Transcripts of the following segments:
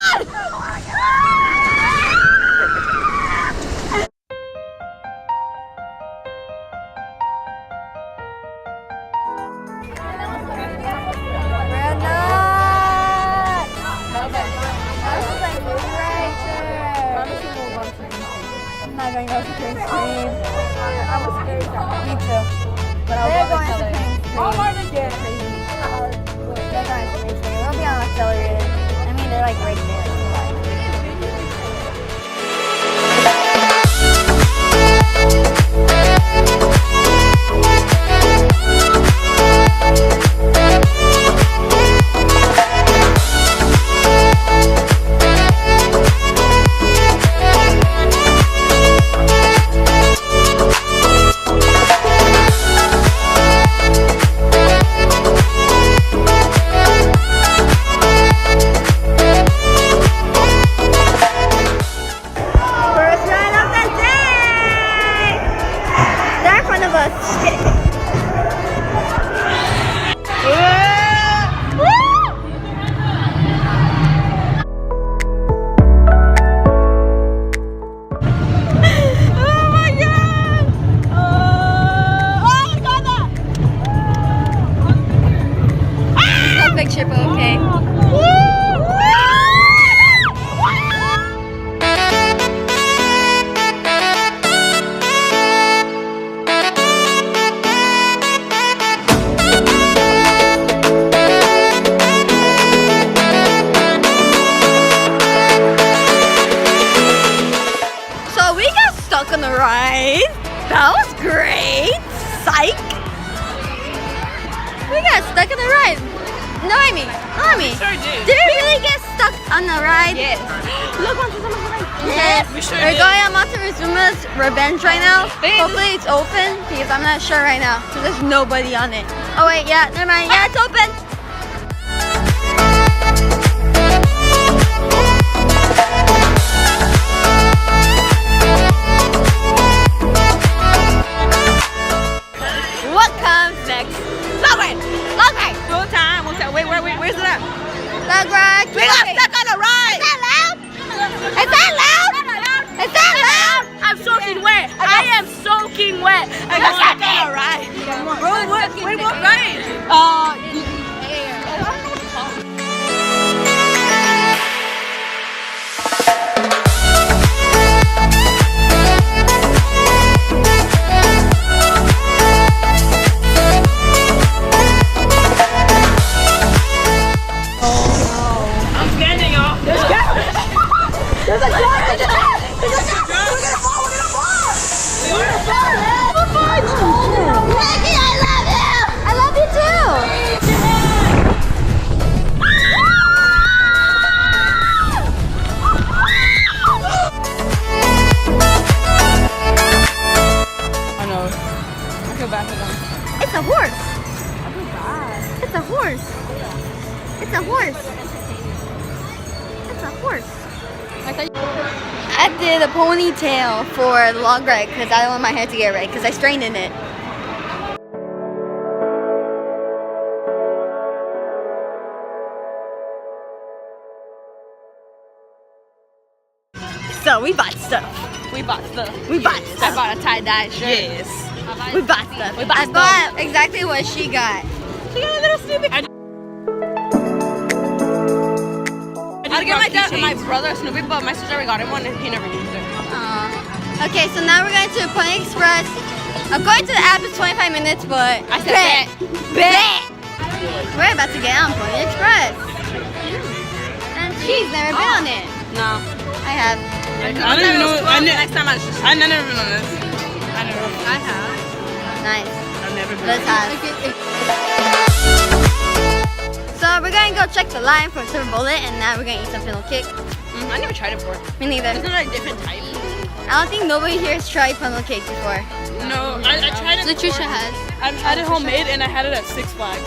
I'm not gonna go to Supreme Scream. I was scared. Me too. But they're going to Supreme Scream. Walmart again. They're going to Supreme Scream. We'll be on Accelerated. I mean, they're like right there. Picture, but okay. So we got stuck on the ride. That was great. Psych. We got stuck on the ride. No, I mean. Sure did. Did we really get stuck on the ride? Yes. Look, Montezuma's right. Yes. We sure We're did. going on Montezuma's Revenge right now. Hopefully it's open because I'm not sure right now. So there's nobody on it. Oh wait, yeah, never mind. Yeah, it's open. What comes next? Logray! Logray! Full time. Wait, where's it at? Logray! We got stuck on the ride. Is that loud? Is that loud? Is that loud? I'm soaking wet. I am soaking wet. I got stuck on a ride. Wait, what ride? I'm standing, y'all. There's a cat. We're gonna fall. Nikki, I love you! I love you too! I know. I feel bad for them. It's a horse! It's a horse! It's a horse! It's a horse! I did a ponytail for the long ride because I don't want my hair to get red because I strained in it. So we bought stuff. We bought stuff. We bought I stuff. bought a tie-dye shirt. Yes. We bought stuff. We bought I stuff. bought exactly what she got. She got a little stupid. I got my dad and my brother a Snoopy, but my sister already got him one and he never used it. Okay, so now we're going to Pony Express. According to the app, it's 25 minutes, but I said bet. We're about to get on Pony Express. And she's never been on it. No. I have. I don't even know. Next time I never been on this. I have. Nice. I've never been. Let's have. So we're going to go check the line for Silver Bullet, and now we're going to eat some Funnel Cake. I never tried it before. Me neither. Isn't it like different types? I don't think nobody here has tried Funnel Cake before. No, I tried it. Latricia before. has. I've had it homemade and I had it at Six Flags.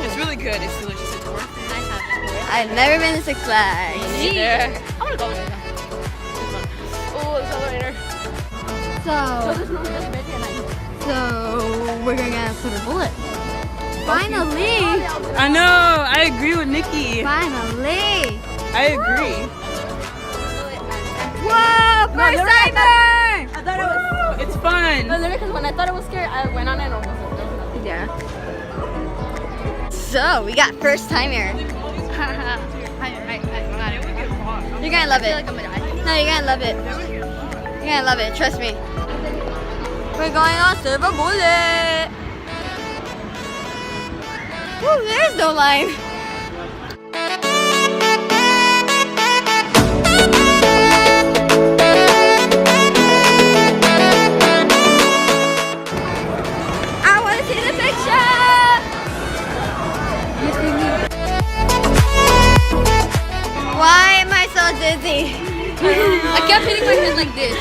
It's really good. It's delicious. It's worth it. I've never been to Six Flags. Either. I want to go there. Oh, accelerator. So we're gonna get Silver Bullet. Finally! I know. I agree with Nikki. Finally! I agree. Whoa, first timer! I thought it was. It's fun. No, literally, because when I thought it was scary, I went on it and almost. Yeah. So we got first timer. You're gonna love it. No, you're gonna love it. You're gonna love it. Trust me. We're going on Silver Bullet. Woo, there's no line. I want to see the picture. Why am I so dizzy? I kept hitting my head like this.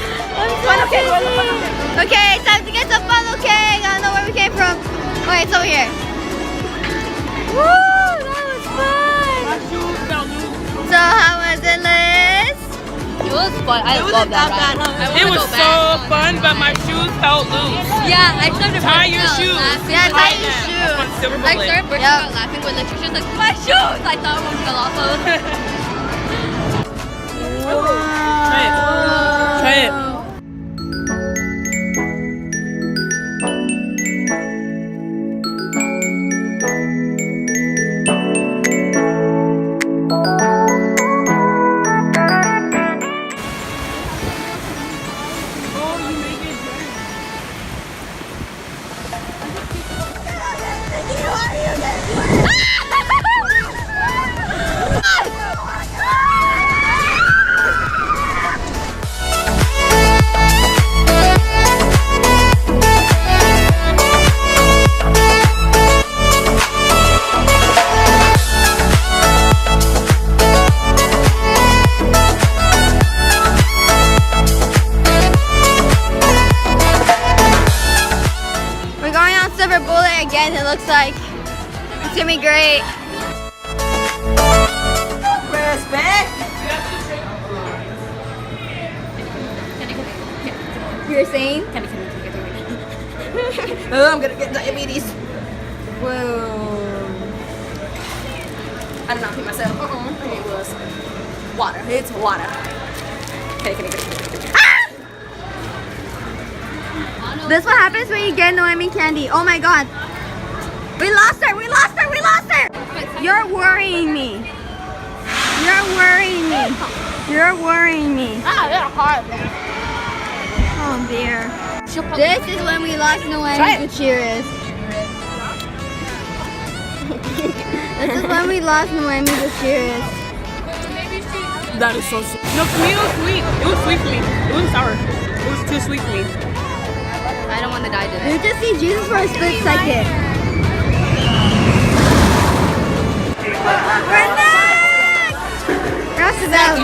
Funnel cake. Okay, time to get some funnel cake. I don't know where we came from. Okay, it's over here. Woo, that was fun. So how was it, Liz? It was fun. I love that ride. It was so fun, but my shoes felt loose. Yeah, I started Tie bursting your out shoes. laughing. Yeah, tie your That's shoes. fun, Silver I Bullet. started bursting out laughing when the teacher's like, my shoes! I thought one fell off of. Try it. Try it. We're going on Silver Bullet again. It looks like it's gonna be great. Respect. You're saying? Oh, I'm gonna get diabetes. Whoa. I did not pee myself. It was water. It's water. This is what happens when you get Noemi candy. Oh my god. We lost her! We lost her! We lost her! You're worrying me. You're worrying me. You're worrying me. Oh dear. This is when we lost Noemi Gutierrez. This is when we lost Noemi Gutierrez. That is so sweet. No, for me it was sweet. It was sweet for me. It wasn't sour. It was too sweet for me. I don't want to die today. You just see Jesus for a split second. We're next! Rush is out.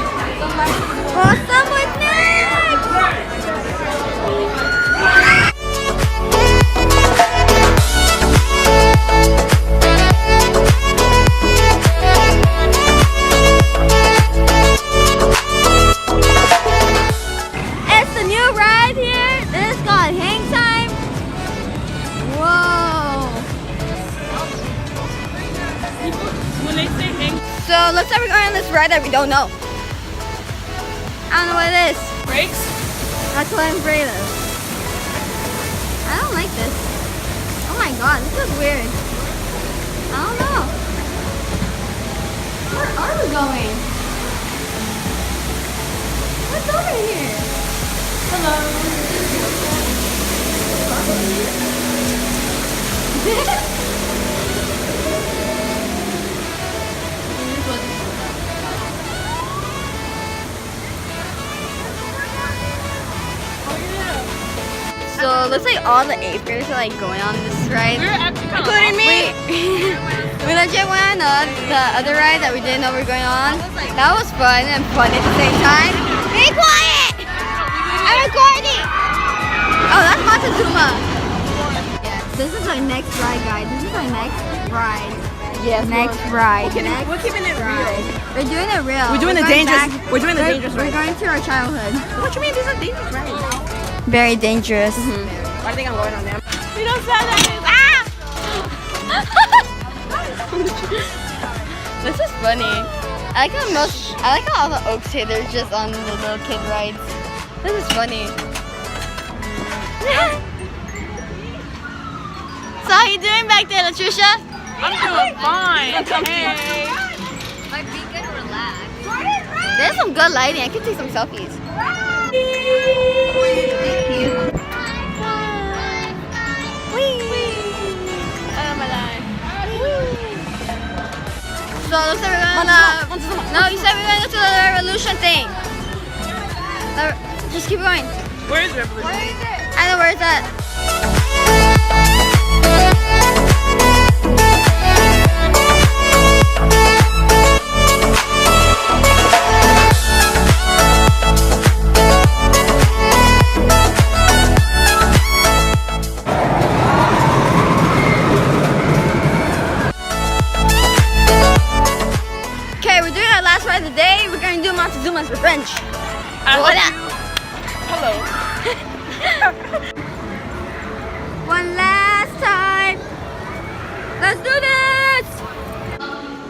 Oh, someone's next! It's the new ride here. This is called Hang Time. Whoa. When they say hang So looks like we're going on this ride that we don't know. I don't know what it is. brakes, That's what I'm afraid of. I don't like this. Oh my god, this is weird. I don't know. Where are we going? What's over here? So it looks like all the 8th graders are like going on this ride. we were actually kind of Including me. We legit went on the other ride that we didn't know we were going on. That was fun and fun at the same time. Be quiet! I'm recording! Oh, that's Montezuma. This is our next ride, guys. This is our next ride. Yes. Next ride. Next We're keeping it real. We're doing it real. We're doing the going dangerous- back- we're doing the dangerous We're ride. going to our childhood. What you mean these are dangerous rides? Very dangerous. I think I'm going on them. You don't say that. This is funny. I like how all the Oaks say they're just on the little kid rides. This is funny. So how you doing back there, Latricia? I'm doing fine. Hey. My feet get relaxed. There's some good lighting. I can take some selfies. Oh my life. So it looks like we're gonna. No, you said we're gonna go to the revolution thing. Just keep going. Where is Revolution? I know where it's at. Okay, we're doing our last ride of the day. We're gonna do Montezuma's Revenge. Voila. Hello. One last time. Let's do this.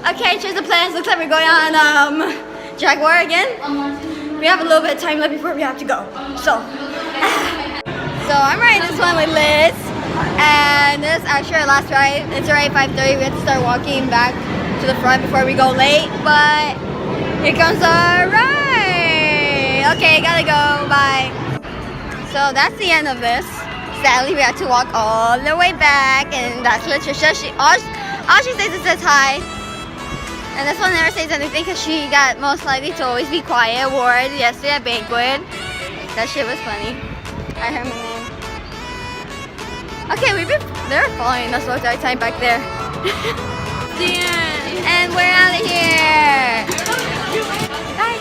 Okay, change the plans. Looks like we're going on Jaguar again. We have a little bit of time left before we have to go. So I'm riding this one with Liz, and this is actually our last ride. It's already 5:30. We have to start walking back to the front before we go late. But here comes our ride. Okay, gotta go. Bye. So that's the end of this. Sadly, we had to walk all the way back, and that's Latricia. All she says is says hi. And this one never says anything because she got most likely to always be quiet. Ward yesterday at Banquet. That shit was funny. I heard my name. Okay, they're following us all the time back there. The end. And we're out of here. Bye.